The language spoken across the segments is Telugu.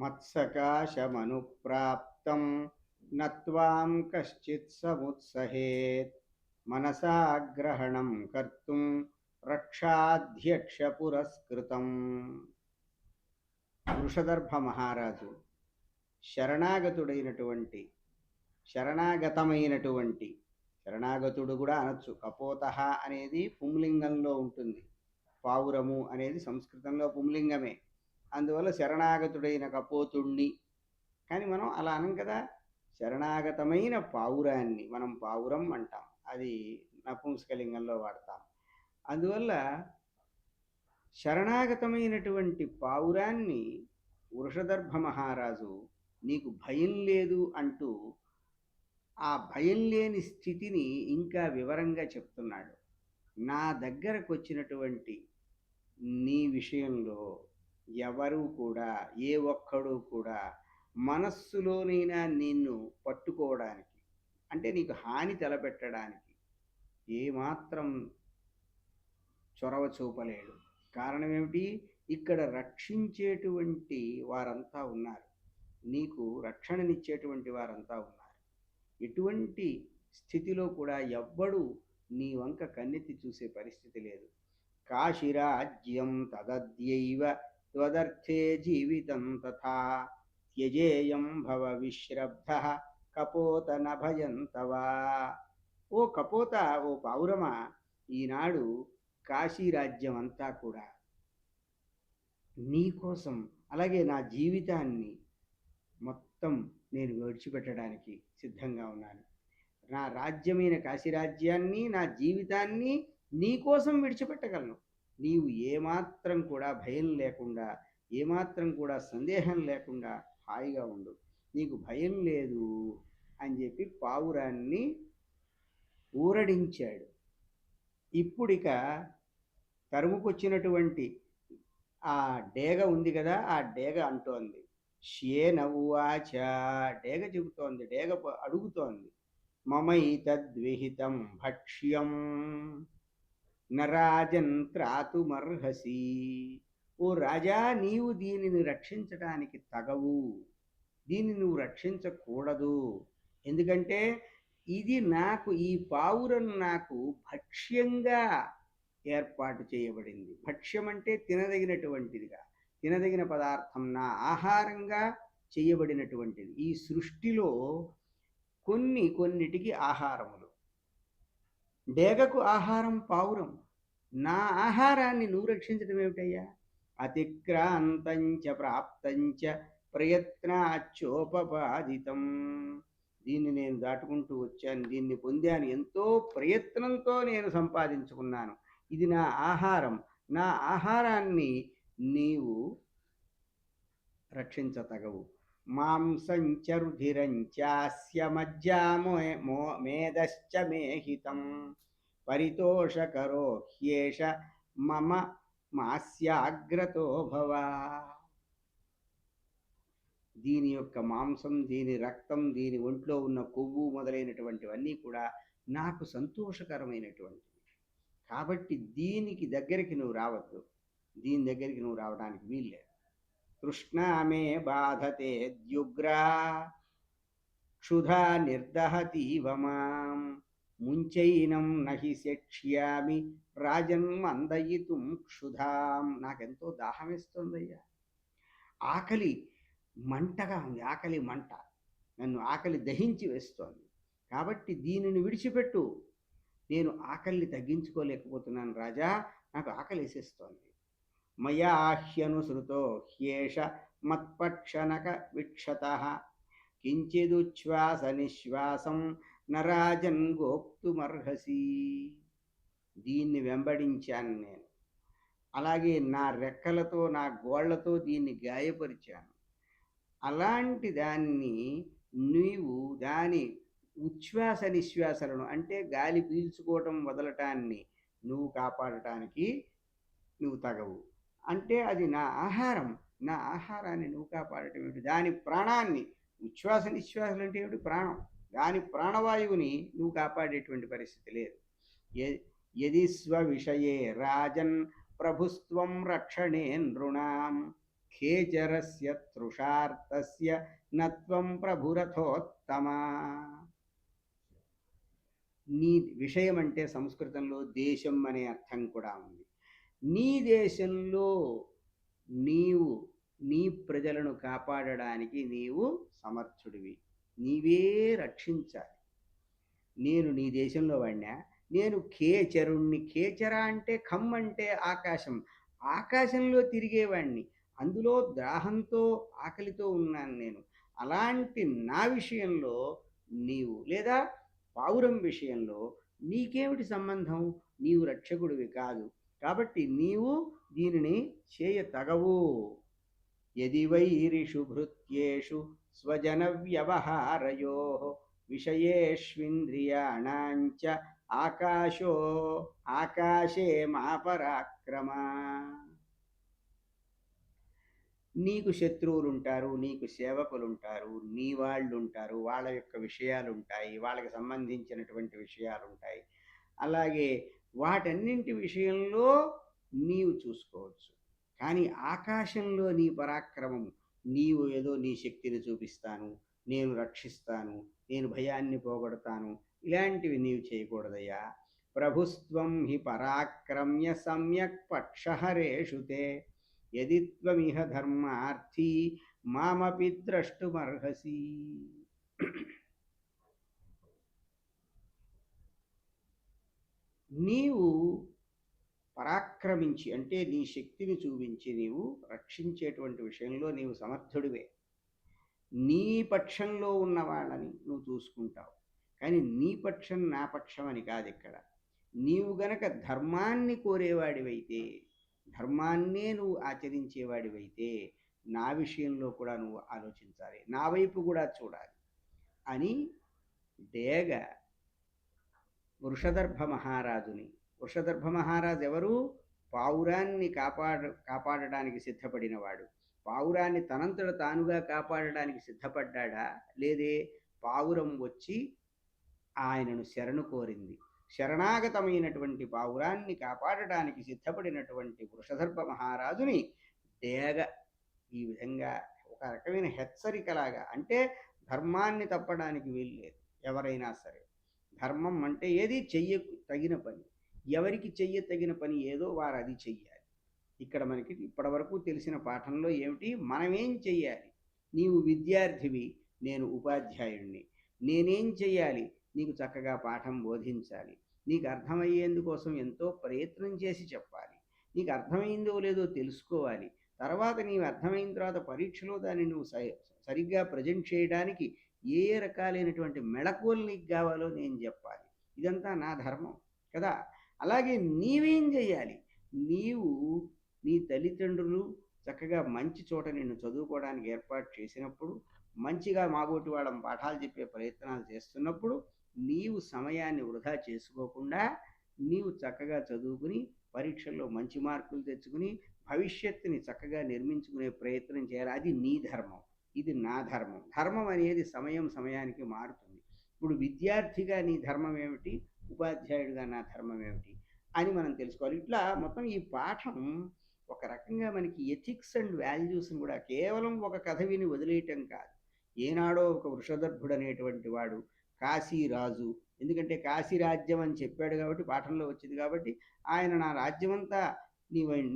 మత్సకాశమనుప్రాప్తం నత్వాం కశ్చిత్ సముత్సహేత్ మనసాగ్రహణం కర్తుం రక్షాధ్యక్ష పురస్కృతం. వృషదర్భ మహారాజు శరణాగతుడైనటువంటి శరణాగతమైనటువంటి శరణాగతుడు కూడా అనొచ్చు. కపోత అనేది పుంలింగంలో ఉంటుంది, పావురము అనేది సంస్కృతంలో పుంలింగమే. అందువల్ల శరణాగతుడైన కపోతుణ్ణి, కానీ మనం అలా అనం కదా. శరణాగతమైన పావురాన్ని మనం పావురం అంటాం, అది నపుంసకలింగంలో వాడతాం. అందువల్ల శరణాగతమైనటువంటి పావురాన్ని వృషదర్భ మహారాజు నీకు భయం లేదు అంటూ ఆ భయం లేని స్థితిని ఇంకా వివరంగా చెప్తున్నాడు. నా దగ్గరకు వచ్చినటువంటి నీ విషయంలో ఎవరు కూడా, ఏ ఒక్కడు కూడా మనస్సులోనైనా నిన్ను పట్టుకోవడానికి, అంటే నీకు హాని తలపెట్టడానికి ఏమాత్రం చొరవ చూపలేడు. కారణం ఏమిటి? ఇక్కడ రక్షించేటువంటి వారంతా ఉన్నారు, నీకు రక్షణనిచ్చేటువంటి వారంతా ఉన్నారు. ఎటువంటి స్థితిలో కూడా ఎవ్వడు నీ వంక కన్నెత్తి చూసే పరిస్థితి లేదు. కాశీరాజ్యం తదద్యైవ త్వదర్థే జీవితం తథా త్యజేయం భవ విశ్రబ్ధ కపోత నభయం తవా. ఓ కపోత, ఓ పావురమా, ఈనాడు కాశీరాజ్యం అంతా కూడా నీకోసం, అలాగే నా జీవితాన్ని మొత్తం నేను విడిచిపెట్టడానికి సిద్ధంగా ఉన్నాను. నా రాజ్యమైన కాశీరాజ్యాన్ని, నా జీవితాన్ని నీకోసం విడిచిపెట్టగలను. నీవు ఏమాత్రం కూడా భయం లేకుండా, ఏమాత్రం కూడా సందేహం లేకుండా హాయిగా ఉండు, నీకు భయం లేదు అని చెప్పి పావురాన్ని ఊరడించాడు. ఇప్పుడిక తరుముకొచ్చినటువంటి ఆ డేగ ఉంది కదా, ఆ డేగ అంటోంది, శ్యేన ఉవాచ, డేగ చెబుతోంది, డేగ అడుగుతోంది, మమైతద్విహితం భక్ష్యం నరాజన్ త్రాతుమర్హసి. ఓ రాజా, నీవు దీనిని రక్షించడానికి తగవు, దీన్ని నువ్వు రక్షించకూడదు. ఎందుకంటే ఇది నాకు, ఈ పావురం నాకు భక్ష్యంగా ఏర్పాటు చేయబడింది. భక్ష్యం అంటే తినదగినటువంటిదిగా, తినదగిన పదార్థం, నా ఆహారంగా చేయబడినటువంటిది. ఈ సృష్టిలో కొన్నిటికి ఆహారములు. డేగకు ఆహారం పావురం, నా ఆహారాన్ని నువ్వు రక్షించడం ఏమిటయ్యా? అతిక్రాంతంచ ప్రాప్తంచ ప్రయత్నాచోపపాదితం. దీన్ని నేను దాటుకుంటూ వచ్చాను, దీన్ని పొందాను, ఎంతో ప్రయత్నంతో నేను సంపాదించుకున్నాను. ఇది నా ఆహారం, నా ఆహారాన్ని నీవు రక్షించతగవు. మాంసంచ రుధిరంచాస్య మజ్జామో మేదశ్చ మేహితం పరితోషకరో హ్యేష మమ మాస్యాగ్రతో భవ. దీని యొక్క మాంసం, దీని రక్తం, దీని ఒంట్లో ఉన్న కొవ్వు మొదలైనటువంటివన్నీ కూడా నాకు సంతోషకరమైనటువంటివి. కాబట్టి దీనికి దగ్గరికి నువ్వు రావద్దు, దీని దగ్గరికి నువ్వు రావడానికి వీల్లేదు. తృష్ణామే బాధతే ద్యుగ్రా క్షుధా నిర్దహతీవ మాం ముంచైనం నహి శక్ష్యామి రాజన్మందయితుం క్షుధాం. నాకెంతో దాహం వేస్తోందయ్యా, ఆకలి మంటగా ఉంది, ఆకలి మంట నన్ను ఆకలి దహించి వేస్తోంది. కాబట్టి దీనిని విడిచిపెట్టు, నేను ఆకలిని తగ్గించుకోలేకపోతున్నాను రాజా, నాకు ఆకలి వేసేస్తోంది. మయా హ్యనుసృతో హ్యేష మత్పక్షనక విక్షతః కించిదుచ్ఛ్వాస నిశ్వాసం నరాజన్ గోప్తుమర్హసి. దీన్ని వెంబడించాను నేను, అలాగే నా రెక్కలతో, నా గోళ్లతో దీన్ని గాయపరిచాను. అలాంటి దాన్ని నీవు దాని ఉచ్ఛ్వాస నిశ్వాసలను, అంటే గాలి పీల్చుకోవటం వదలటాన్ని నువ్వు కాపాడటానికి నువ్వు తగవు. అంటే అది నా ఆహారం, నా ఆహారాన్ని నువ్వు కాపాడటం ఏమిటి? దాని ప్రాణాన్ని, ఉచ్ఛ్వాస నిశ్వాసాలు అంటే ఏమిటి? ప్రాణం, దాని ప్రాణవాయువుని నువ్వు కాపాడేటువంటి పరిస్థితి లేదు. యది స్వ విషయే రాజన్ ప్రభుస్త్వం రక్షణే నృణాం ఖేచరస్య తృషార్తస్య నత్వం ప్రభురథోత్తమా. నీ విషయం అంటే సంస్కృతంలో దేశం అనే అర్థం కూడా ఉంది. నీ దేశంలో నీవు నీ ప్రజలను కాపాడడానికి నీవు సమర్థుడివి, నీవే రక్షించాలి. నేను నీ దేశంలో వాడినా, నేను ఖేచరుణ్ణి. ఖేచర అంటే ఖమ్ అంటే ఆకాశం, ఆకాశంలో తిరిగేవాణ్ణి, అందులో దాహంతో ఆకలితో ఉన్నాను నేను. అలాంటి నా విషయంలో నీవు, లేదా పావురం విషయంలో నీకేమిటి సంబంధం? నీవు రక్షకుడివి కాదు, కాబట్టి నీవు దీనిని చేయతగవు. యది వైరిషు భృత్యేషు స్వజన వ్యవహారయో విషయేష్వింద్రియాణాంచ ఆకాశే మా పరాక్రమ. నీకు శత్రువులు ఉంటారు, నీకు సేవకులు ఉంటారు, నీ వాళ్ళు ఉంటారు, వాళ్ళ యొక్క విషయాలు ఉంటాయి, వాళ్ళకి సంబంధించినటువంటి విషయాలు ఉంటాయి. అలాగే వాటన్నింటి విషయంలో నీవు చూసుకోవచ్చు. కానీ ఆకాశంలో నీ పరాక్రమం, నీవు ఏదో నీ శక్తిని చూపిస్తాను, నేను రక్షిస్తాను, నేను భయాన్ని పోగొడతాను, ఇలాంటివి నీవు చేయకూడదయ్యా. ప్రభుస్త్వం హి పరాక్రమ్య సమ్యక్ పక్షహరేషుతే యది త్వమిహ ధర్మార్థీ మామపి ద్రష్టుమర్హసి. నీవు పరాక్రమించి అంటే నీ శక్తిని చూపించి నీవు రక్షించేటువంటి విషయంలో నీవు సమర్థుడివే. నీ పక్షంలో ఉన్న వాళ్ళని నువ్వు చూసుకుంటావు, కానీ నీ పక్షం నా పక్షం అని కాదు. ఇక్కడ నీవు గనక ధర్మాన్ని కోరేవాడివైతే, ధర్మాన్నే నువ్వు ఆచరించేవాడివైతే, నా విషయంలో కూడా నువ్వు ఆలోచించాలి, నా వైపు కూడా చూడాలి అని డేగ వృషదర్భ మహారాజుని. వృషదర్భ మహారాజు ఎవరు? పావురాన్ని కాపాడడానికి సిద్ధపడినవాడు. పావురాన్ని తనంతట తానుగా కాపాడడానికి సిద్ధపడ్డా? లేదే, పావురం వచ్చి ఆయనను శరణు కోరింది. శరణాగతమైనటువంటి పావురాన్ని కాపాడడానికి సిద్ధపడినటువంటి వృషదర్భ మహారాజుని డేగ ఈ విధంగా ఒక రకమైన హెచ్చరికలాగా, అంటే ధర్మాన్ని తప్పడానికి వీల్లేదు ఎవరైనా సరే. ధర్మం అంటే ఏది? చెయ్య తగిన పని, ఎవరికి చెయ్య తగిన పని ఏదో వారు అది చెయ్యాలి. ఇక్కడ మనకి ఇప్పటివరకు తెలిసిన పాఠంలో ఏమిటి? మనమేం చెయ్యాలి? నీవు విద్యార్థివి, నేను ఉపాధ్యాయుడిని. నేనేం చెయ్యాలి? నీకు చక్కగా పాఠం బోధించాలి, నీకు అర్థమయ్యేందుకోసం ఎంతో ప్రయత్నం చేసి చెప్పాలి, నీకు అర్థమైందో లేదో తెలుసుకోవాలి. తర్వాత నీవు అర్థమైన తర్వాత పరీక్షలో దాన్ని నువ్వు సరిగ్గా ప్రజెంట్ చేయడానికి ఏ రకాలైనటువంటి మెళకువలు నీకు కావాలో నేను చెప్పాలి. ఇదంతా నా ధర్మం కదా. అలాగే నీవేం చేయాలి? నీవు నీ తల్లిదండ్రులు చక్కగా మంచి చోట నిన్ను చదువుకోవడానికి ఏర్పాటు చేసినప్పుడు, మంచిగా మాబోటి వాళ్ళం పాఠాలు చెప్పే ప్రయత్నాలు చేస్తున్నప్పుడు, నీవు సమయాన్ని వృధా చేసుకోకుండా నీవు చక్కగా చదువుకుని పరీక్షల్లో మంచి మార్కులు తెచ్చుకుని భవిష్యత్తుని చక్కగా నిర్మించుకునే ప్రయత్నం చేయాలి. అది నీ ధర్మం, ఇది నా ధర్మం. ధర్మం అనేది సమయానికి మారుతుంది. ఇప్పుడు విద్యార్థిగా నీ ధర్మం ఏమిటి, ఉపాధ్యాయుడిగా నా ధర్మం ఏమిటి అని మనం తెలుసుకోవాలి. ఇట్లా మొత్తం ఈ పాఠం ఒక రకంగా మనకి ఎథిక్స్ అండ్ వాల్యూస్ని కూడా కేవలం ఒక కథ విని వదిలేయటం కాదు. ఏనాడో ఒక వృషదర్భుడు అనేటువంటి వాడు కాశీరాజు, ఎందుకంటే కాశీ రాజ్యం అని చెప్పాడు కాబట్టి పాఠంలో వచ్చింది కాబట్టి, ఆయన నా రాజ్యమంతా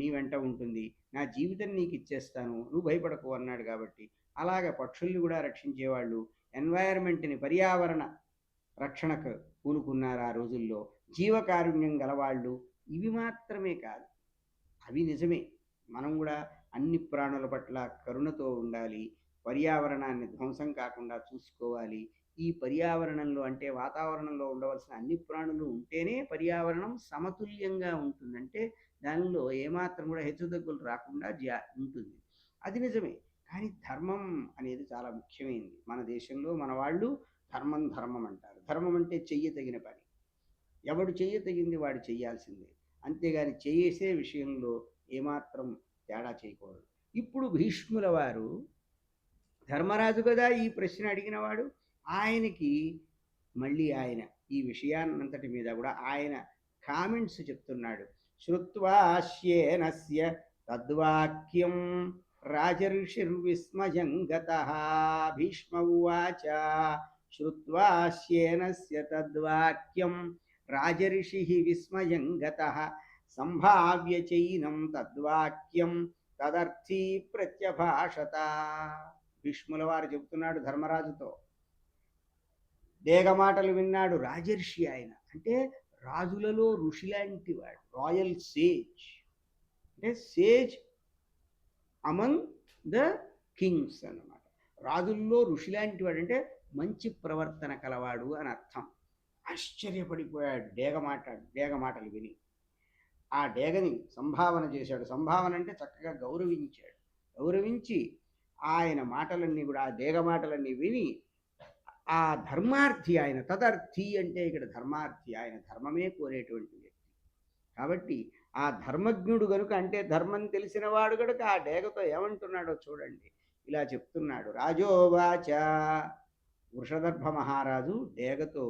నీ వెంట ఉంటుంది, నా జీవితం నీకు ఇచ్చేస్తాను, నువ్వు భయపడకు అన్నాడు కాబట్టి, అలాగ పక్షుల్ని కూడా రక్షించేవాళ్ళు, ఎన్వైరన్మెంట్ని పర్యావరణ రక్షణకు పూనుకున్నారు ఆ రోజుల్లో, జీవకారుణ్యం గలవాళ్ళు. ఇవి మాత్రమే కాదు, అవి నిజమే, మనం కూడా అన్ని ప్రాణుల పట్ల కరుణతో ఉండాలి, పర్యావరణాన్ని ధ్వంసం కాకుండా చూసుకోవాలి. ఈ పర్యావరణంలో అంటే వాతావరణంలో ఉండవలసిన అన్ని ప్రాణులు ఉంటేనే పర్యావరణం సమతుల్యంగా ఉంటుందంటే దానిలో ఏమాత్రం కూడా హెచ్చుతగ్గులు రాకుండా ఉంటుంది. అది నిజమే. కానీ ధర్మం అనేది చాలా ముఖ్యమైనది. మన దేశంలో మన వాళ్ళు ధర్మం అంటారు. ధర్మం అంటే చెయ్యతగిన పని, ఎవడు చెయ్యతగింది వాడు చెయ్యాల్సిందే, అంతేగాని చేసే విషయంలో ఏమాత్రం తేడా చేయకూడదు. ఇప్పుడు భీష్ముల వారు ధర్మరాజు కదా ఈ ప్రశ్న అడిగినవాడు, ఆయనకి మళ్ళీ ఆయన ఈ విషయాన్నంతటి మీద కూడా ఆయన కామెంట్స్ చెప్తున్నాడు. శ్రుత్వాశ్యేనస్య తద్వాక్యం రాజర్షిర్విస్మయం గతః భీష్మ ఉవాచ శ్రుత్వా శ్యేనస్య తద్వాక్యం రాజర్షిః విస్మయం గతః సంభావ్య చైనం తద్వాక్యం తదర్థీ ప్రత్యభాషత. భీష్ముల వారు చెబుతున్నాడు ధర్మరాజుతో. డేగమాటలు విన్నాడు రాజర్షి. ఆయన అంటే రాజులలో ఋషి లాంటి వాడు, రాయల్ సేజ్. అంటే సేజ్ అమంగ్ ద కింగ్స్ అన్నమాట. రాజుల్లో ఋషి లాంటి వాడు అంటే మంచి ప్రవర్తన కలవాడు అని అర్థం. ఆశ్చర్యపడిపోయాడు డేగమాటలు విని. ఆ డేగని సంభావన చేశాడు. సంభావన అంటే చక్కగా గౌరవించాడు. గౌరవించి ఆయన మాటలన్నీ కూడా, ఆ డేగ మాటలన్నీ విని, ఆ ధర్మార్థి ఆయన, తదర్థి అంటే ఇక్కడ ధర్మార్థి, ఆయన ధర్మమే కోరేటువంటి వ్యక్తి కాబట్టి ఆ ధర్మజ్ఞుడు గనుక, అంటే ధర్మం తెలిసిన వాడు గనుక ఆ డేగతో ఏమంటున్నాడో చూడండి. ఇలా చెప్తున్నాడు. రాజోవాచ, వృషదర్భ మహారాజు డేగతో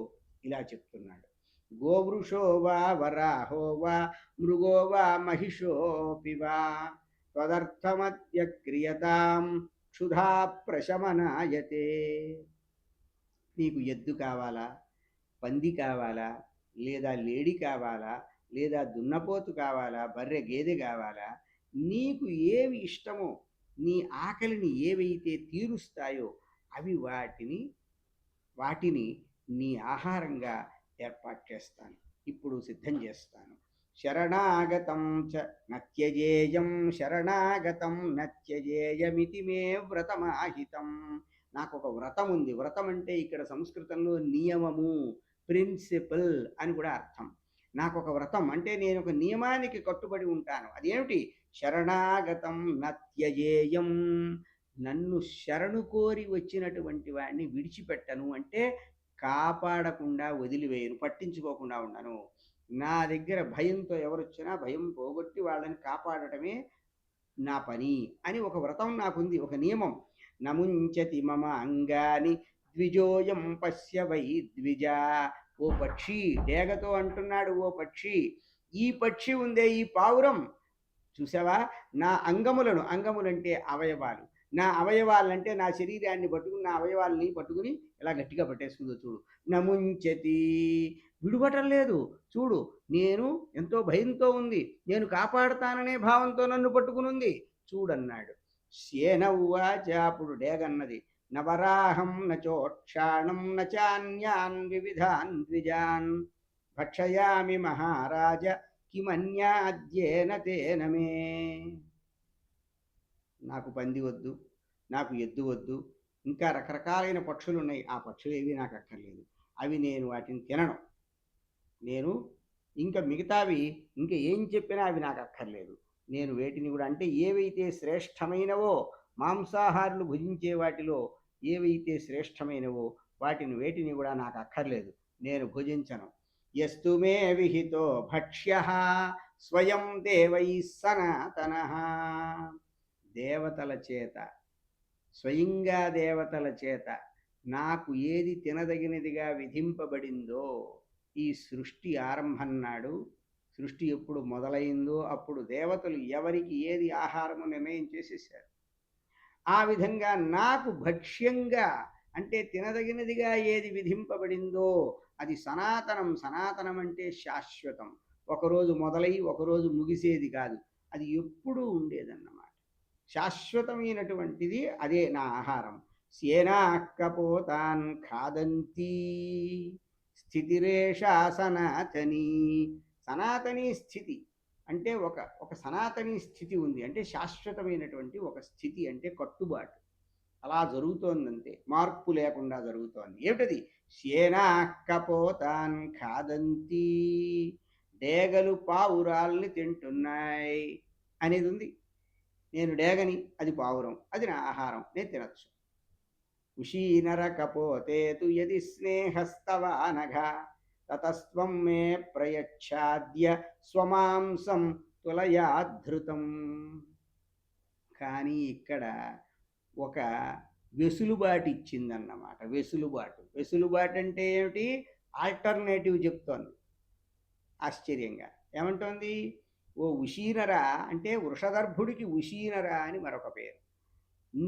ఇలా చెప్తున్నాడు. గోవృషో వా వరాహో వా మృగో వా మహిషోపి వా త్వదర్థమద్య క్రియతాం క్షుధా ప్రశమనాయతే. నీకు ఎద్దు కావాలా, పంది కావాలా, లేదా లేడి కావాలా, లేదా దున్నపోతు కావాలా, బర్రె గేదె కావాలా, నీకు ఏవి ఇష్టమో, నీ ఆకలిని ఏవైతే తీరుస్తాయో అవి వాటిని నీ ఆహారంగా ఏర్పాటు చేస్తాను, ఇప్పుడు సిద్ధం చేస్తాను. శరణాగతం చ నత్యజేయం, శరణాగతం నత్యజేయమితి మే వ్రతమాహితం. నాకు ఒక వ్రతం ఉంది. వ్రతం అంటే ఇక్కడ సంస్కృతంలో నియమము, ప్రిన్సిపల్ అని కూడా అర్థం. నాకు ఒక వ్రతం అంటే నేను ఒక నియమానికి కట్టుబడి ఉంటాను. అదేమిటి? శరణాగతం నత్యజేయం. నన్ను శరణు కోరి వచ్చినటువంటి వాడిని విడిచిపెట్టను, అంటే కాపాడకుండా వదిలివేయను, పట్టించుకోకుండా ఉండను. నా దగ్గర భయంతో ఎవరొచ్చినా భయం పోగొట్టి వాళ్ళని కాపాడటమే నా పని అని ఒక వ్రతం నాకుంది, ఒక నియమం. నముంచతి మమ అంగాని ద్విజోయం పశ్య వై ద్విజా. ఓ పక్షి, డేగతో అంటున్నాడు, ఓ పక్షి, ఈ పక్షి ఉందే, ఈ పావురం చూసావా, నా అంగములను, అంగములంటే అవయవాలు, నా అవయవాలంటే నా శరీరాన్ని పట్టుకుని, నా అవయవాలని పట్టుకుని ఎలా గట్టిగా పట్టేస్తుందో చూడు. నముంచతి, విడుబటం లేదు చూడు, నేను ఎంతో భయంతో ఉంది, నేను కాపాడుతాననే భావంతో నన్ను పట్టుకునుంది చూడన్నాడు. శేన ఉవాచ, అప్పుడు డేగన్నది, నవరాహం నచోక్షాణం నచాన్యాన్ వివిధాన్ ద్విజాన్ భక్షయామి మహారాజ కిమన్యాద్యేన తేన మే. నాకు పంది వద్దు, నాకు ఎద్దు వద్దు, ఇంకా రకరకాలైన పక్షులు ఉన్నాయి, ఆ పక్షులు ఏవి నాకు అక్కర్లేదు, అవి నేను వాటిని తినను. నేను ఇంకా మిగతావి ఇంకా ఏం చెప్పినా అవి నాకు అక్కర్లేదు. నేను వేటిని కూడా, అంటే ఏవైతే శ్రేష్టమైనవో, మాంసాహారులు భుజించే వాటిలో ఏవైతే శ్రేష్టమైనవో వాటిని వేటిని కూడా నాకు అక్కర్లేదు, నేను భుజించను. యస్తు మే విహితో భక్ష్యః స్వయం దేవై సనాతనః. దేవతల చేత, స్వయంగా దేవతల చేత నాకు ఏది తినదగినదిగా విధింపబడిందో, ఈ సృష్టి ఆరంభం నాడు, సృష్టి ఎప్పుడు మొదలైందో అప్పుడు దేవతలు ఎవరికి ఏది ఆహారము నిర్ణయం చేసేసారు. ఆ విధంగా నాకు భక్ష్యంగా, అంటే తినదగినదిగా ఏది విధింపబడిందో అది సనాతనం. సనాతనం అంటే శాశ్వతం, ఒకరోజు మొదలై ఒకరోజు ముగిసేది కాదు, అది ఎప్పుడూ ఉండేదన్నమాట. శాశ్వతమైనటువంటిది అదే నా ఆహారం. సేనాకపోతాన్ ఖాదంతి స్థితిరేషా సనాతని. సనాతనీ స్థితి అంటే ఒక సనాతనీ స్థితి ఉంది, అంటే శాశ్వతమైనటువంటి ఒక స్థితి, అంటే కట్టుబాటు. అలా జరుగుతోందంతే, మార్పు లేకుండా జరుగుతోంది. ఏమిటది? సేనాకపోతాన్ ఖాదంతి, డేగలు పావురాల్ని తింటున్నాయి అనేది ఉంది. నేను డేగని, అది పావురం, అది నా ఆహారం, నేను తినచ్చు. ఉషీనరకపోతే తు యది స్నేహస్తవానఘ తతస్త్వం మే ప్రయచ్ఛాద్య స్వమాంసం తులయాధృతం. కానీ ఇక్కడ ఒక వెసులుబాటు ఇచ్చిందన్నమాట. వెసులుబాటు అంటే ఏమిటి? ఆల్టర్నేటివ్ చెప్తోంది ఆశ్చర్యంగా. ఏమంటోంది? ఓ ఉషీనరా అంటే వృషదర్భుడికి ఉషీనరా అని మరొక పేరు.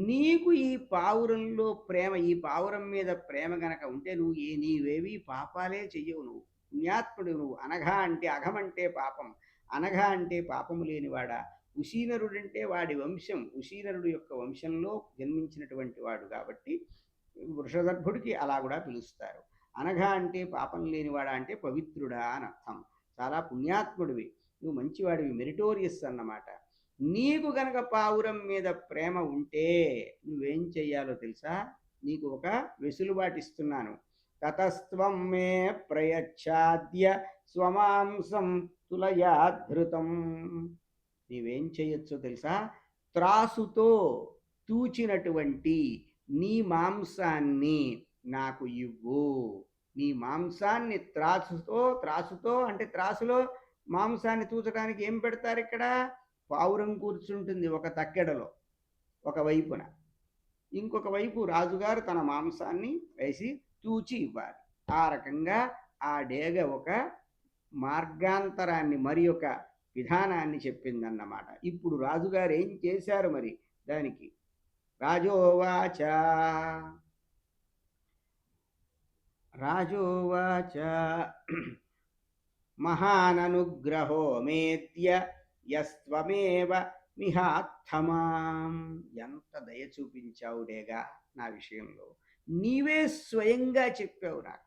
నీకు ఈ పావురంలో ప్రేమ, ఈ పావురం మీద ప్రేమ గనక ఉంటే నీవేవి పాపాలే చెయ్యవు. నువ్వు పుణ్యాత్ముడు. నువ్వు అనఘ అంటే అఘమంటే పాపం, అనఘ అంటే పాపము లేనివాడా. ఉషీనరుడంటే వాడి వంశం, ఉషీనరుడు యొక్క వంశంలో జన్మించినటువంటి వాడు కాబట్టి వృషదర్భుడికి అలా కూడా పిలుస్తారు. అనఘ అంటే పాపం లేనివాడా అంటే పవిత్రుడా అని అర్థం. చాలా పుణ్యాత్ముడివి, నువ్వు మంచివాడివి, మెరిటోరియస్ అన్నమాట. నీకు గనక పావురం మీద ప్రేమ ఉంటే నువ్వేం చెయ్యాలో తెలుసా? నీకు ఒక వెసులుబాటు ఇస్తున్నాను. తతస్త్వం మే ప్రయచ్ఛాద్య స్వమాంసం తులయాధృతం. నీవేం చేయొచ్చో తెలుసా? త్రాసుతో తూచినటువంటి నీ మాంసాన్ని నాకు ఇవ్వు. నీ మాంసాన్ని త్రాసుతో అంటే త్రాసులో మాంసాన్ని తూచడానికి ఏం పెడతారు ఇక్కడ? పావురం కూర్చుంటుంది ఒక తక్కెడలో ఒకవైపున, ఇంకొక వైపు రాజుగారు తన మాంసాన్ని వేసి తూచి ఇవ్వాలి. ఆ రకంగా ఆ డేగ ఒక మార్గాంతరాన్ని, మరి ఒక విధానాన్ని చెప్పిందన్నమాట. ఇప్పుడు రాజుగారు ఏం చేశారు మరి దానికి? రాజోవాచ మహాననుగ్రహో మేద్య యస్త్వమేవ మిహాత్తమాం. ఎంత దయ చూపించావు డేగా నా విషయంలో. నీవే స్వయంగా చెప్పావు నాకు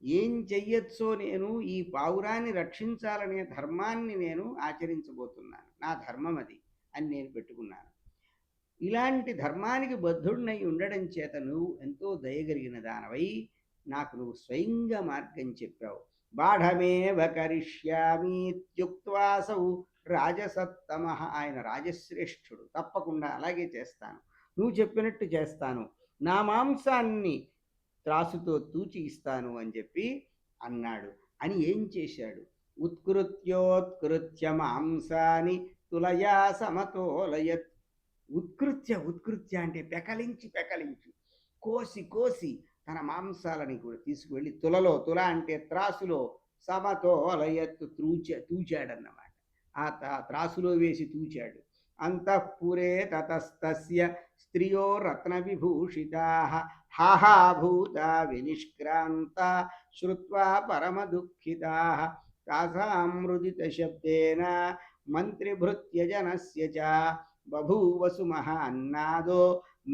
ఏం చెయ్యొచ్చో. నేను ఈ పావురాన్ని రక్షించాలనే ధర్మాన్ని నేను ఆచరించబోతున్నాను. నా ధర్మం అది అని నేను పెట్టుకున్నాను. ఇలాంటి ధర్మానికి బద్ధుడినై ఉండడం చేత నువ్వు ఎంతో దయగలిగిన దానవై నాకు నువ్వు స్వయంగా మార్గం చెప్పావు. బాఢమేవ కరిష్యామీత్యుక్త్వాసౌ రాజసత్తమ. ఆయన రాజశ్రేష్ఠుడు, తప్పకుండా అలాగే చేస్తాను, నువ్వు చెప్పినట్టు చేస్తాను, నా మాంసాన్ని త్రాసుతో తూచి ఇస్తాను అని చెప్పి అన్నాడు. అని ఏం చేశాడు? ఉత్కృత్యోత్కృత్య మాంసాని తులయా సమతోలయత్. ఉత్కృత్య అంటే పెకలించి కోసి తన మాంసాలని కూడా తీసుకువెళ్ళి తుల అంటే త్రాసులో, సమతోలయత్ తూచాడన్నమాట. ఆ త్రాసులో వేసి తూచాడు. అంతఃపురే తతస్తస్య స్త్రియో రత్న విభూషితా హాహాభూత వినిష్క్రాంత శ్రుత్వా పరమ దుఃఖితా తాసాం మృదిత శబ్దేన మంత్రిభృత్యజనస్య చ బభూవసు మహాన్నాదో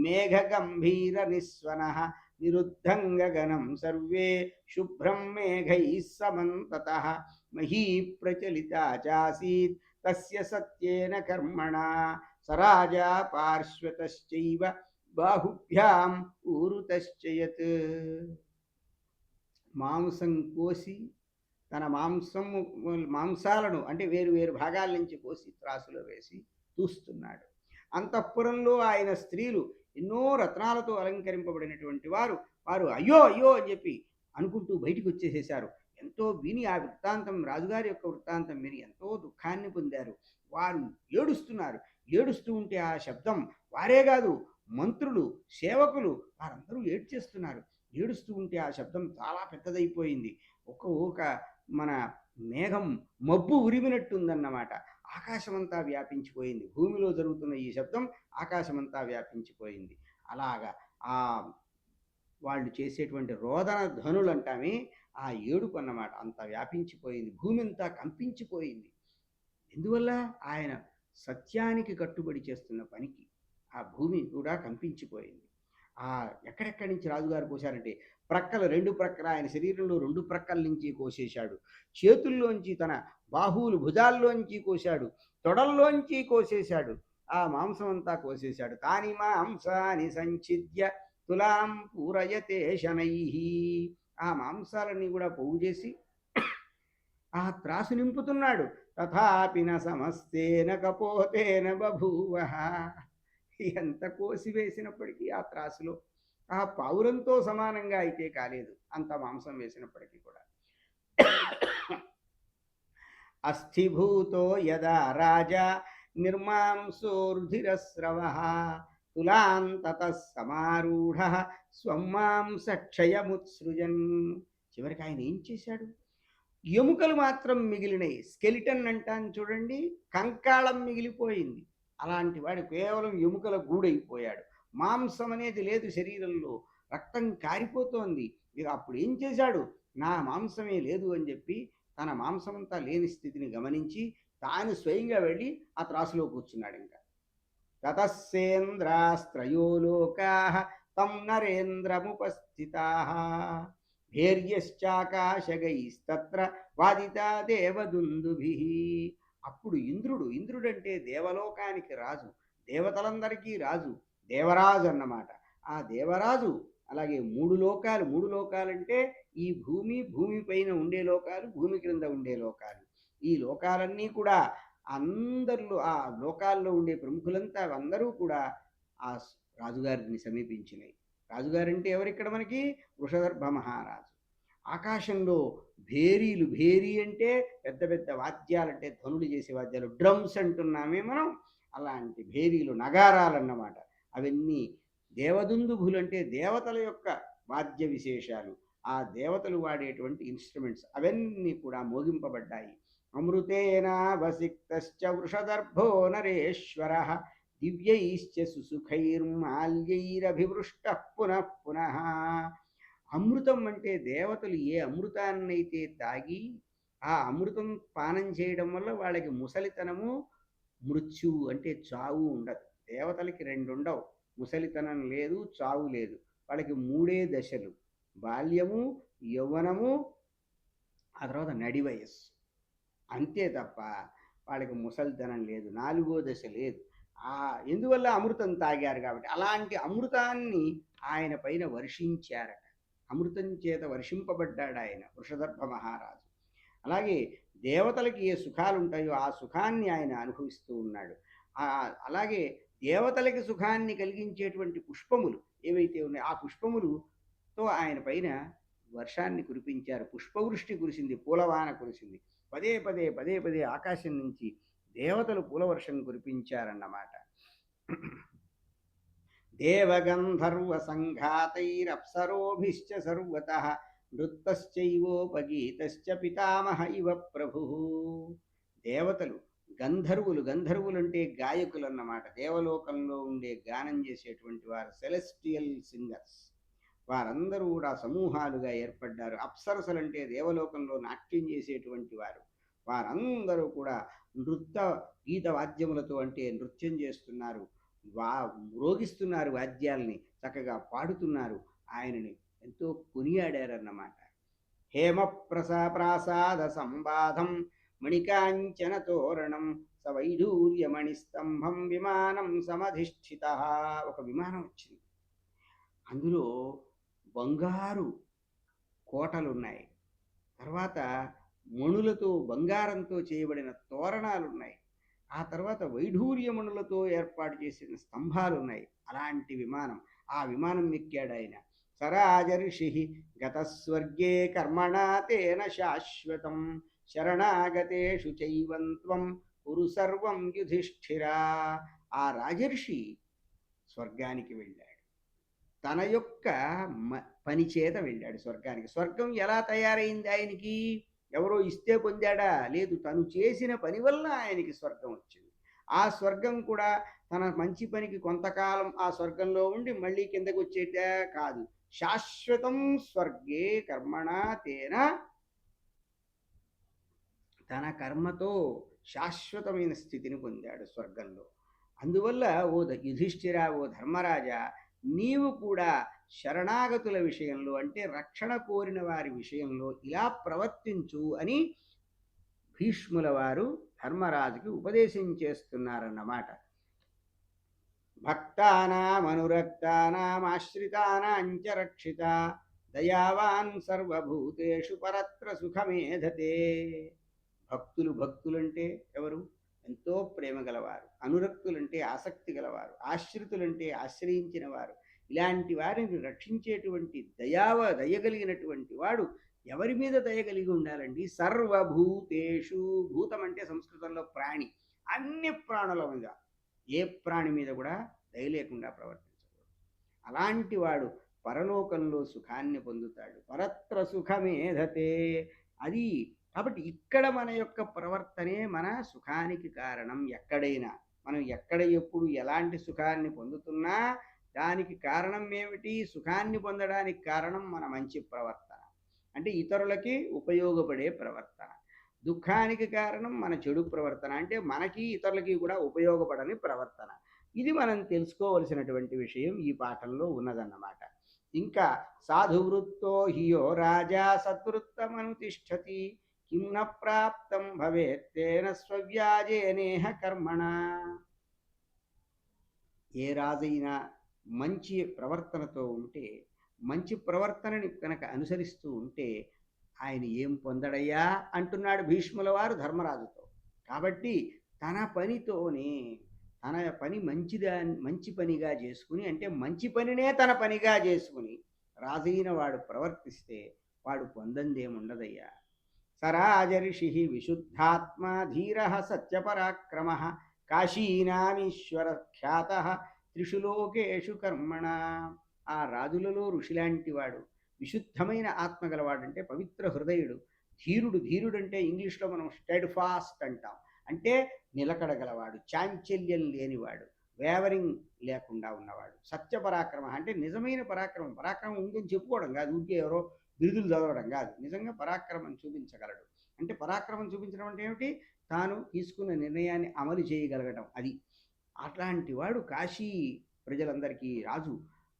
మేఘగంభీర నిస్వనః నిరుద్ధంగగనం సర్వే శుభ్రం మేఘైః సమంతతః మహీ ప్రచలితా చాసీత్ తస్య సత్యేన కర్మణా సరాజా పార్శ్వతశ్చైవ బాహుభ్యాం ఊరుతశ్చయత్. మాంసం కోసి తన మాంసాలను అంటే వేరు భాగాల నుంచి కోసి త్రాసులో వేసి చూస్తున్నాడు. అంతఃపురంలో ఆయన స్త్రీలు ఎన్నో రత్నాలతో అలంకరింపబడినటువంటి వారు అయ్యో అని చెప్పి అనుకుంటూ బయటికి వచ్చేసేశారు. ఎంతో విని ఆ వృత్తాంతం, రాజుగారి యొక్క వృత్తాంతం విని ఎంతో దుఃఖాన్ని పొందారు. వారు ఏడుస్తున్నారు. ఏడుస్తూ ఉంటే ఆ శబ్దం, వారే కాదు మంత్రులు, సేవకులు వారందరూ ఏడ్చేస్తున్నారు. ఏడుస్తూ ఉంటే ఆ శబ్దం చాలా పెద్దదైపోయింది. ఒక మన మేఘం మబ్బు ఉరిమినట్టుందన్నమాట. ఆకాశమంతా వ్యాపించిపోయింది. భూమిలో జరుగుతున్న ఈ శబ్దం ఆకాశమంతా వ్యాపించిపోయింది. అలాగా ఆ వాళ్ళు చేసేటువంటి రోదన ధ్వనులు అంటామే, ఆ ఏడుపు అన్నమాట. అంత వ్యాపించిపోయింది, భూమి అంతా కంపించిపోయింది. ఎందువల్ల? ఆయన సత్యానికి కట్టుబడి చేస్తున్న పనికి ఆ భూమి కూడా కంపించిపోయింది. ఎక్కడెక్కడి నుంచి రాజుగారు కోశారంటే రెండు ప్రక్కల ఆయన శరీరంలో 2 ప్రక్కల నుంచి కోసేశాడు. చేతుల్లోంచి, తన బాహువులు భుజాల్లోంచి కోశాడు, తొడల్లోంచి కోసేశాడు. ఆ మాంసం అంతా కోసేశాడు. తాని మాంసాని సంచిద్య తులాం పూరయతే శనైః. ఆ మాంసాలన్నీ కూడా పోగు చేసి ఆ త్రాసు నింపుతున్నాడు. తథాపి న సమస్తేన కపోతేన బభూవః. ఎంత కోసివేసినప్పటికీ ఆ త్రాసులో ఆ పావురంతో సమానంగా అయితే కాలేదు, అంత మాంసం వేసినప్పటికీ కూడా. అస్థిభూతో యదా రాజా నిర్మాంసోర్ధిరస్రవః తులాంతతః సమారూఢః స్వం మాంసక్షయముత్సృజన్. చివరికి ఆయన ఏం చేశాడు? ఎముకలు మాత్రం మిగిలినాయి. స్కెలిటన్ అంటాను చూడండి, కంకాళం మిగిలిపోయింది. అలాంటి వాడు కేవలం ఎముకల గూడైపోయాడు. మాంసం అనేది లేదు శరీరంలో. రక్తం కారిపోతోంది. ఇక అప్పుడు ఏం చేశాడు? నా మాంసమే లేదు అని చెప్పి తన మాంసమంతా లేని స్థితిని గమనించి తాను స్వయంగా వెళ్ళి ఆ త్రాసులో కూర్చున్నాడు ఇంకా. తతస్సేంద్రాస్త్రయో లోకాః తం నరేంద్రముపస్థితాః భేర్యశ్చాకాశగైస్తత్ర వాదితా దేవదుందుభిః. అప్పుడు ఇంద్రుడంటే దేవలోకానికి రాజు, దేవతలందరికీ రాజు, దేవరాజు అన్నమాట. ఆ దేవరాజు అలాగే మూడు లోకాలంటే ఈ భూమి, భూమి పైన ఉండే లోకాలు, భూమి క్రింద ఉండే లోకాలు. ఈ లోకాలన్నీ కూడా అందరిలో ఆ లోకాల్లో ఉండే ప్రముఖులంతా అందరూ కూడా ఆ రాజుగారిని సమీపించినాయి. రాజుగారంటే ఎవరిక్కడ మనకి? వృషదర్భ మహారాజు. ఆకాశంలో భేరీలు, భేరీ అంటే పెద్ద పెద్ద వాద్యాలంటే ధ్వనులు చేసే వాద్యాలు, డ్రమ్స్ అంటున్నామే మనం. అలాంటి భేరీలు, నగారాలు అన్నమాట. అవన్నీ దేవదుందుభులు అంటే దేవతల యొక్క వాద్య విశేషాలు, ఆ దేవతలు వాడేటువంటి ఇన్స్ట్రుమెంట్స్ అవన్నీ కూడా మోగింపబడ్డాయి. అమృతేనావసిక్తశ్చ వృషదర్భో నరేశ్వరః దివ్యైశ్చ సుసుఖైర్మాల్యైరభివృష్టః పునః పునః. అమృతం అంటే దేవతలు ఏ అమృతాన్నైతే తాగి ఆ అమృతం పానం చేయడం వల్ల వాళ్ళకి ముసలితనము, మృత్యువు అంటే చావు ఉండదు. దేవతలకి రెండు ఉండవు, ముసలితనం లేదు, చావు లేదు. వాళ్ళకి మూడే దశలు: బాల్యము, యౌవనము, ఆ తర్వాత నడి వయస్సు. అంతే తప్ప వాళ్ళకి ముసలితనం లేదు, నాలుగో దశ లేదు. ఎందువల్ల? అమృతం తాగారు కాబట్టి. అలాంటి అమృతాన్ని ఆయన పైన వర్షించారట. అమృతం చేత వర్షింపబడ్డాడు ఆయన, వృషదర్భ మహారాజు. అలాగే దేవతలకి ఏ సుఖాలు ఉంటాయో ఆ సుఖాన్ని ఆయన అనుభవిస్తూ ఉన్నాడు. అలాగే దేవతలకి సుఖాన్ని కలిగించేటువంటి పుష్పములు ఏవైతే ఉన్నాయో ఆ పుష్పములతో ఆయన పైన వర్షాన్ని కురిపించారు. పుష్పవృష్టి కురిసింది, పూలవాన కురిసింది. పదే పదే పదే పదే ఆకాశం నుంచి దేవతలు పూలవర్షం కురిపించారన్నమాట. దేవగంధర్వ సంఘాతైరప్సరోభిశ్చ సర్వతః నృత్తశ్చైవోపగీతశ్చ పితామహ ఇవ ప్రభు. దేవతలు, గంధర్వులు అంటే గాయకులు అన్నమాట. దేవలోకంలో ఉండే గానం చేసేటువంటి వారు సెలెస్టియల్ సింగర్స్. వారందరూ కూడా సమూహాలుగా ఏర్పడ్డారు. అప్సరసలంటే దేవలోకంలో నాట్యం చేసేటువంటి వారు. వారందరూ కూడా గీత వాద్యములతో అంటే నృత్యం చేస్తున్నారు, మ్రోగిస్తున్నారు, వాద్యాల్ని చక్కగా పాడుతున్నారు, ఆయనని ఎంతో కొనియాడారన్నమాట. హేమ ప్రాసాద సంబాధం మణికాంచన తోరణం సవైఢూర్యమణి స్తంభం విమానం సమధిష్ఠిత. ఒక విమానం వచ్చింది, అందులో బంగారు కోటలున్నాయి, తర్వాత మణులతో, బంగారంతో చేయబడిన తోరణాలున్నాయి, ఆ తర్వాత వైఢూర్యమణులతో ఏర్పాటు చేసిన స్తంభాలు ఉన్నాయి. అలాంటి విమానం, ఆ విమానం ఎక్కాడు ఆయన. సరాజర్షి గతస్వర్గే కర్మణా తేన శాశ్వతం శరణాగతేషు చైవంత్వం కురు సర్వం యుధిష్ఠిరా. ఆ రాజర్షి స్వర్గానికి వెళ్ళాడు, తన యొక్క పని చేత వెళ్ళాడు స్వర్గానికి. స్వర్గం ఎలా తయారైంది ఆయనకి? ఎవరో ఇస్తే పొందాడా? లేదు, తను చేసిన పని వల్ల ఆయనకి స్వర్గం వచ్చింది. ఆ స్వర్గం కూడా తన మంచి పనికి కొంతకాలం ఆ స్వర్గంలో ఉండి మళ్ళీ కిందకు వచ్చేట కాదు. శాశ్వతం స్వర్గే కర్మణా తేన, తన కర్మతో శాశ్వతమైన స్థితిని పొందాడు స్వర్గంలో. అందువల్ల ఓ యుధిష్ఠిరా, ఓ ధర్మరాజా, నీవు కూడా శరణాగతుల విషయంలో అంటే రక్షణ కోరిన వారి విషయంలో ఇలా ప్రవర్తించు అని భీష్ముల వారు ధర్మరాజుకి ఉపదేశం చేస్తున్నారన్నమాట. భక్తానామనురక్తానాం ఆశ్రితానాంచ రక్షిత దయావాన్ సర్వభూతేషు పరత్ర సుఖమేధతే. భక్తులంటే ఎవరు? ఎంతో ప్రేమ గలవారు. అనురక్తులంటే ఆసక్తి గలవారు. ఆశ్రితులంటే ఆశ్రయించిన వారు. ఇలాంటి వారిని రక్షించేటువంటి దయగలిగినటువంటి వాడు ఎవరి మీద దయగలిగి ఉండాలండి? సర్వభూతేషు. భూతం అంటే సంస్కృతంలో ప్రాణి, అన్ని ప్రాణుల మీద, ఏ ప్రాణి మీద కూడా దయ లేకుండా ప్రవర్తించకూడదు. అలాంటి వాడు పరలోకంలో సుఖాన్ని పొందుతాడు. పరత్ర సుఖమేధతే. అది కాబట్టి ఇక్కడ మన యొక్క ప్రవర్తనే మన సుఖానికి కారణం. ఎక్కడైనా మనం ఎక్కడ ఎప్పుడు ఎలాంటి సుఖాన్ని పొందుతున్నా దానికి కారణం ఏమిటి? సుఖాన్ని పొందడానికి కారణం మన మంచి ప్రవర్తన, అంటే ఇతరులకి ఉపయోగపడే ప్రవర్తన. దుఃఖానికి కారణం మన చెడు ప్రవర్తన, అంటే మనకి ఇతరులకి కూడా ఉపయోగపడని ప్రవర్తన. ఇది మనం తెలుసుకోవలసినటువంటి విషయం ఈ పాఠంలో ఉన్నదన్నమాట. ఇంకా సాధువృత్తో హియో రాజా సద్వృత్తమనుతిష్ఠతి కిం న ప్రాప్తం భవేత్ తేన స్వవ్యాజేనేహ కర్మణ. ఏ రాజైనా మంచి ప్రవర్తనతో ఉంటే, మంచి ప్రవర్తనని కనుక అనుసరిస్తూ ఉంటే ఆయన ఏం పొందడయ్యా అంటున్నాడు భీష్ముల వారు ధర్మరాజుతో. కాబట్టి తన పనితోనే తన పని మంచి పనిగా చేసుకుని, అంటే మంచి పనినే తన పనిగా చేసుకుని రాజైన వాడు ప్రవర్తిస్తే వాడు పొందందేముండదయ్యా. సరాజర్షి విశుద్ధాత్మా ధీర సత్యపరాక్రమ కాశీనామీశ్వర ఖ్యాత త్రిషు లోకేషు కర్మణ. ఆ రాజులలో ఋషిలాంటి వాడు, విశుద్ధమైన ఆత్మ గలవాడు, అంటే పవిత్ర హృదయుడు, ధీరుడు. ధీరుడు అంటే ఇంగ్లీష్లో మనం స్టెడ్ ఫాస్ట్ అంటాం, అంటే నిలకడగలవాడు, చాంచల్యం లేనివాడు, వేవరింగ్ లేకుండా ఉన్నవాడు. సత్యపరాక్రమ అంటే నిజమైన పరాక్రమం. పరాక్రమం ఉందని చెప్పుకోవడం కాదు, ఊరికే ఎవరో బిరుదులు చదవడం కాదు, నిజంగా పరాక్రమం చూపించగలడు. అంటే పరాక్రమం చూపించడం అంటే ఏమిటి? తాను తీసుకున్న నిర్ణయాన్ని అమలు చేయగలగడం, అది. అట్లాంటి వాడు కాశీ ప్రజలందరికీ రాజు.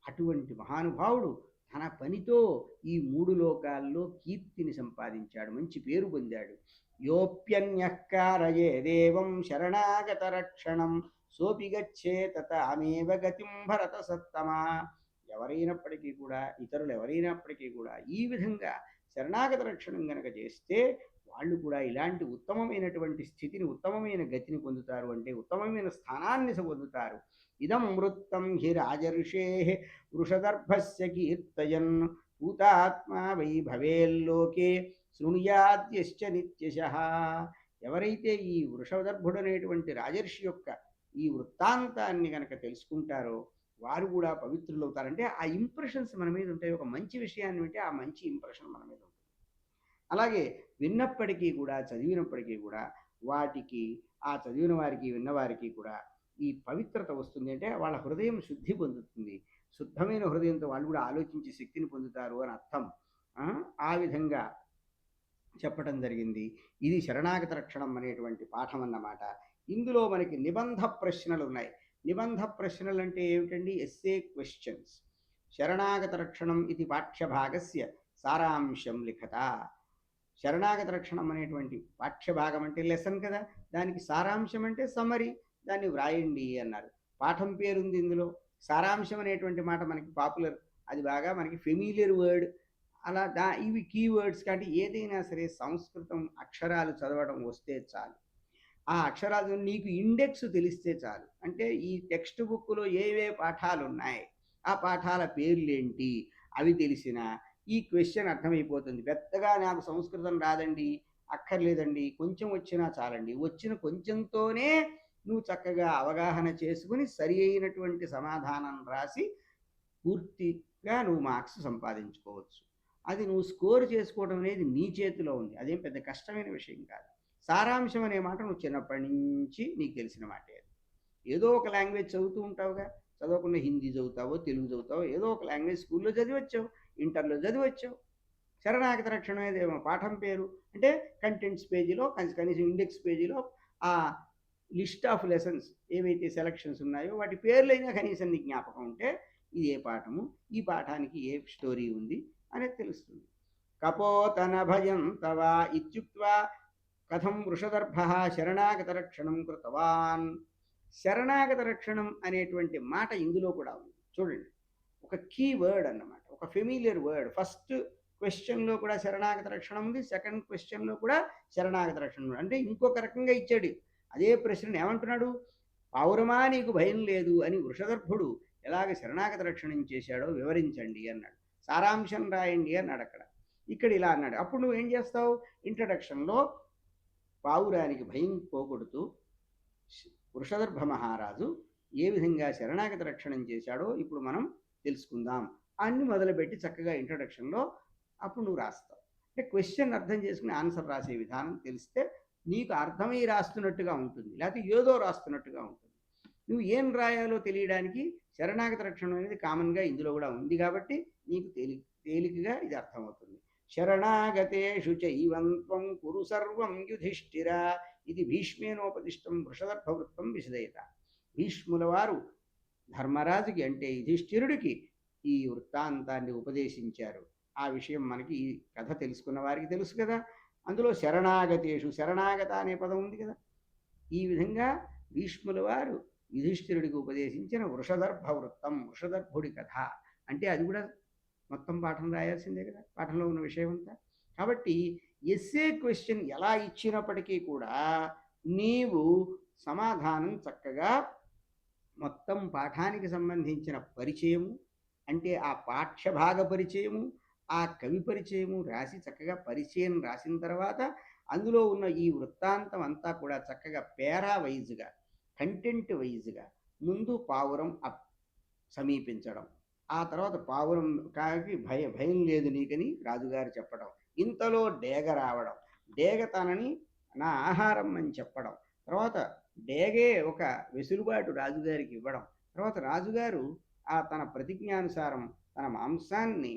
అటువంటి మహానుభావుడు తన పనితో ఈ 3 లోకాల్లో కీర్తిని సంపాదించాడు, మంచి పేరు పొందాడు. యోప్యన్యఃకారయే దేవం శరణాగత రక్షణం సోపి గచ్చేత తామేవ గతిం భరత సత్తమా. ఎవరైనప్పటికీ కూడా, ఇతరులు ఎవరైనప్పటికీ కూడా ఈ విధంగా శరణాగత రక్షణం గనక చేస్తే వాళ్ళు కూడా ఇలాంటి ఉత్తమమైనటువంటి స్థితిని, ఉత్తమమైన గతిని పొందుతారు, అంటే ఉత్తమమైన స్థానాన్ని పొందుతారు. ఇదం వృత్తం హి రాజర్షే వృషదర్భస్య కీర్తయన్ పూతాత్మా వై భవేల్లోకే శృణుయాద్యశ్చ నిత్యశః. ఎవరైతే ఈ వృషదర్భుడు అనేటువంటి రాజర్షి యొక్క ఈ వృత్తాంతాన్ని కనుక తెలుసుకుంటారో వారు కూడా పవిత్రులు అవుతారంటే ఆ ఇంప్రెషన్స్ మన మీద ఉంటాయి. ఒక మంచి విషయాన్ని వింటే ఆ మంచి ఇంప్రెషన్ మన మీద ఉంటుంది. అలాగే విన్నప్పటికీ కూడా, చదివినప్పటికీ కూడా వాటికి, ఆ చదివిన వారికి విన్నవారికి కూడా ఈ పవిత్రత వస్తుంది, అంటే వాళ్ళ హృదయం శుద్ధి పొందుతుంది. శుద్ధమైన హృదయంతో వాళ్ళు కూడా ఆలోచించి శక్తిని పొందుతారు అని అర్థం. ఆ విధంగా చెప్పడం జరిగింది. ఇది శరణాగత రక్షణం అనేటువంటి పాఠం అన్నమాట. ఇందులో మనకి నిబంధ ప్రశ్నలు ఉన్నాయి. నిబంధ ప్రశ్నలు అంటే ఏమిటండి? Essay questions. శరణాగత రక్షణం ఇది పాఠ్యభాగస్య సారాంశం లిఖత. శరణాగత రక్షణం అనేటువంటి పాఠ్యభాగం అంటే లెసన్ కదా, దానికి సారాంశం అంటే సమరీ, దాన్ని వ్రాయండి అన్నారు. పాఠం పేరుంది ఇందులో. సారాంశం అనేటువంటి మాట మనకి పాపులర్, అది బాగా మనకి ఫెమిలియర్ వర్డ్. అలా ఇవి కీవర్డ్స్. కాబట్టి ఏదైనా సరే సంస్కృతం అక్షరాలు చదవడం వస్తే చాలు, ఆ అక్షరాలు నీకు ఇండెక్స్ తెలిస్తే చాలు. అంటే ఈ టెక్స్ట్ బుక్లో ఏవే పాఠాలు ఉన్నాయి, ఆ పాఠాల పేర్లేంటి అవి తెలిసిన ఈ క్వశ్చన్ అర్థమైపోతుంది. పెద్దగా నాకు సంస్కృతం రాదండి, అక్కర్లేదండి, కొంచెం వచ్చినా చాలండి. వచ్చిన కొంచెంతోనే నువ్వు చక్కగా అవగాహన చేసుకుని సరి అయినటువంటి సమాధానం రాసి పూర్తిగా నువ్వు మార్క్స్ సంపాదించుకోవచ్చు. అది నువ్వు స్కోర్ చేసుకోవడం అనేది నీ చేతిలో ఉంది, అదేం పెద్ద కష్టమైన విషయం కాదు. సారాంశం అనే మాట నువ్వు చిన్నప్పటి నుంచి నీకు తెలిసిన మాటే. ఏదో ఒక లాంగ్వేజ్ చదువుతూ ఉంటావుగా, చదవకుండా హిందీ చదువుతావో, తెలుగు చదువుతావో, ఏదో ఒక లాంగ్వేజ్ స్కూల్లో చదివచ్చావు, ఇంటర్లో చదివచ్చావు. శరణాగత రక్షణ అనేది పాఠం పేరు అంటే కంటెంట్స్ పేజీలో, కనీసం ఇండెక్స్ పేజీలో ఆ లిస్ట్ ఆఫ్ లెసన్స్ ఏవైతే సెలక్షన్స్ ఉన్నాయో వాటి పేర్లైనా కనీసం నీకు జ్ఞాపకం ఉంటే ఇది ఏ పాఠము, ఈ పాఠానికి ఏ స్టోరీ ఉంది అనేది తెలుస్తుంది. కపోతన భయం తవ ఇత్యుక్త్వా కథం వృషదర్భ శరణాగత రక్షణం కృతవాన్. శరణాగత రక్షణం అనేటువంటి మాట ఇందులో కూడా ఉంది. చూడండి, ఒక కీ వర్డ్ అన్నమాట, ఒక ఫెమిలియర్ వర్డ్. ఫస్ట్ క్వశ్చన్లో కూడా శరణాగత రక్షణం ఉంది, సెకండ్ క్వశ్చన్లో కూడా శరణాగత రక్షణ ఉంది. అంటే ఇంకొక రకంగా ఇచ్చాడు అదే ప్రశ్నను. ఏమంటున్నాడు? పౌరమా నీకు భయం లేదు అని వృషదర్భుడు ఎలాగ శరణాగత రక్షణం చేశాడో వివరించండి అన్నాడు. సారాంశం రాయండి అన్నాడు అక్కడ. ఇక్కడ ఇలా అన్నాడు. అప్పుడు నువ్వు ఏం చేస్తావు? ఇంట్రడక్షన్లో పావురానికి భయం పోగొడుతూ వృషదర్భ మహారాజు ఏ విధంగా శరణాగత రక్షణం చేశాడో ఇప్పుడు మనం తెలుసుకుందాం అన్ని మొదలుపెట్టి చక్కగా ఇంట్రడక్షన్లో అప్పుడు నువ్వు రాస్తావు. అంటే క్వశ్చన్ అర్థం చేసుకుని ఆన్సర్ రాసే విధానం తెలిస్తే నీకు అర్థమై రాస్తున్నట్టుగా ఉంటుంది, లేకపోతే ఏదో రాస్తున్నట్టుగా ఉంటుంది. నువ్వు ఏం రాయాలో తెలియడానికి శరణాగత రక్షణం అనేది కామన్గా ఇందులో కూడా ఉంది కాబట్టి నీకు తేలికగా ఇది అర్థమవుతుంది. శరణాగతేషు చైవంత్వం కురు సర్వం యుధిష్ఠిర ఇది భీష్మేనోపదిష్టం వృషదర్భవృత్తం విశదయత. భీష్ముల వారు ధర్మరాజుకి అంటే యుధిష్ఠిరుడికి ఈ వృత్తాంతాన్ని ఉపదేశించారు. ఆ విషయం మనకి ఈ కథ తెలుసుకున్న వారికి తెలుసు కదా. అందులో శరణాగతేషు, శరణాగత అనే పదం ఉంది కదా. ఈ విధంగా భీష్ముల వారు యుధిష్ఠిరుడికి ఉపదేశించిన వృషదర్భ వృత్తం, వృషదర్భుడి కథ అంటే అది కూడా మొత్తం పాఠం రాయాల్సిందే కదా, పాఠంలో ఉన్న విషయం అంతా. కాబట్టి ఎస్సే క్వశ్చన్ ఎలా ఇచ్చినప్పటికీ కూడా నీవు సమాధానం చక్కగా మొత్తం పాఠానికి సంబంధించిన పరిచయము అంటే ఆ పాఠ్యభాగ పరిచయము, ఆ కవి పరిచయము రాసి చక్కగా పరిచయం రాసిన తర్వాత అందులో ఉన్న ఈ వృత్తాంతం అంతా కూడా చక్కగా పేరా వైజ్గా, కంటెంట్ వైజ్గా ముందు పావురం సమీపించడం, ఆ తర్వాత పావురం కాకి భయం లేదు నీకని రాజుగారు చెప్పడం, ఇంతలో డేగ రావడం, డేగ తనని నా ఆహారం అని చెప్పడం, తర్వాత డేగే ఒక వెసులుబాటు రాజుగారికి ఇవ్వడం, తర్వాత రాజుగారు ఆ తన ప్రతిజ్ఞానుసారం తన మాంసాన్ని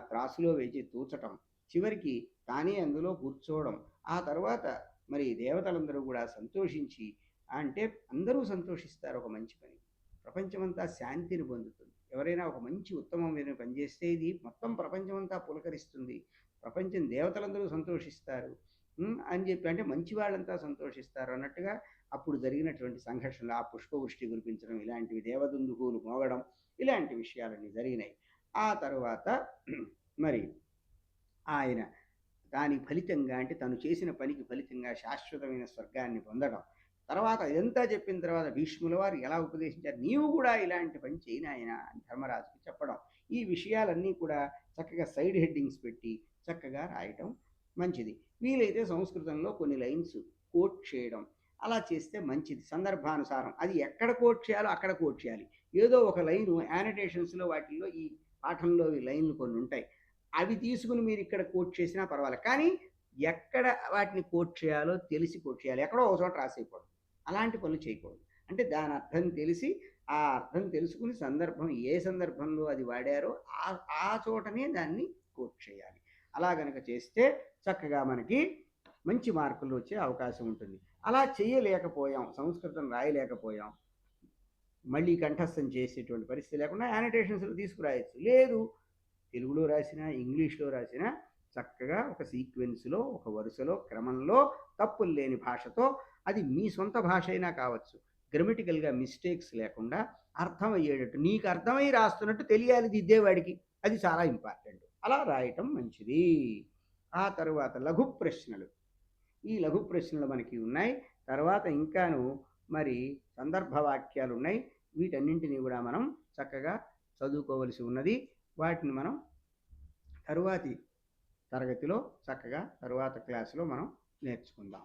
త్రాసులో వేసి తూచటం, చివరికి తానే అందులో కూర్చోవడం, ఆ తర్వాత మరి దేవతలందరూ కూడా సంతోషించి, అంటే అందరూ సంతోషిస్తారు ఒక మంచి పని, ప్రపంచమంతా శాంతిని పొందుతుంది. ఎవరైనా ఒక మంచి ఉత్తమమైన పని చేస్తే ఇది మొత్తం ప్రపంచమంతా పులకరిస్తుంది, ప్రపంచం దేవతలందరూ సంతోషిస్తారు అని చెప్పి, అంటే మంచి వాళ్ళంతా సంతోషిస్తారు అన్నట్టుగా అప్పుడు జరిగినటువంటి సంఘర్షణలు, ఆ పుష్పవృష్టి కురిపించడం, ఇలాంటివి దేవదుందుకులు మోగడం, ఇలాంటి విషయాలన్నీ జరిగినాయి. ఆ తర్వాత మరి ఆయన దాని ఫలితంగా అంటే తను చేసిన పనికి ఫలితంగా శాశ్వతమైన స్వర్గాన్ని పొందడం, తర్వాత ఇదంతా చెప్పిన తర్వాత భీష్ముల వారు ఎలా ఉపదేశించారు, నీవు కూడా ఇలాంటి పని చేయను ఆయన అని ధర్మరాజుకి చెప్పడం, ఈ విషయాలన్నీ కూడా చక్కగా సైడ్ హెడ్డింగ్స్ పెట్టి చక్కగా రాయటం మంచిది. వీలైతే సంస్కృతంలో కొన్ని లైన్స్ కోట్ చేయడం, అలా చేస్తే మంచిది. సందర్భానుసారం అది ఎక్కడ కోట్ చేయాలో అక్కడ కోట్ చేయాలి. ఏదో ఒక లైను యానిటేషన్స్లో వాటిల్లో ఈ పాఠంలో ఈ లైన్లు కొన్ని ఉంటాయి, అవి తీసుకుని మీరు ఇక్కడ కోట్ చేసినా పర్వాలేదు, కానీ ఎక్కడ వాటిని కోట్ చేయాలో తెలిసి కోట్ చేయాలి, ఎక్కడో ఒక చోట రాసేయకూడదు, అలాంటి పనులు చేయకూడదు. అంటే దాని అర్థం తెలిసి, ఆ అర్థం తెలుసుకుని సందర్భం ఏ సందర్భంలో అది వాడారో ఆ చోటనే దాన్ని కోట్ చేయాలి. అలా కనుక చేస్తే చక్కగా మనకి మంచి మార్కులు వచ్చే అవకాశం ఉంటుంది. అలా చేయలేకపోయాం, సంస్కృతం రాయలేకపోయాం, మళ్ళీ కంఠస్థం చేసేటువంటి పరిస్థితి లేకుండా యానిటేషన్స్లో తీసుకురాయచ్చు. లేదు తెలుగులో రాసినా ఇంగ్లీష్లో రాసినా చక్కగా ఒక సీక్వెన్స్లో, ఒక వరుసలో, క్రమంలో, తప్పులు లేని భాషతో, అది మీ సొంత భాష అయినా కావచ్చు, గ్రామటికల్గా మిస్టేక్స్ లేకుండా అర్థమయ్యేటట్టు, నీకు అర్థమై రాస్తున్నట్టు తెలియాలి దిద్దేవాడికి, అది చాలా ఇంపార్టెంట్. అలా రాయటం మంచిది. ఆ తరువాత లఘు ప్రశ్నలు, ఈ లఘు ప్రశ్నలు మనకి ఉన్నాయి. తర్వాత ఇంకాను మరి సందర్భ వాక్యాలు ఉన్నాయి. వీటన్నింటినీ కూడా మనం చక్కగా చదువుకోవలసి ఉన్నది. వాటిని మనం తరువాతి తరగతిలో చక్కగా తరువాత క్లాసులో మనం నేర్చుకుందాం.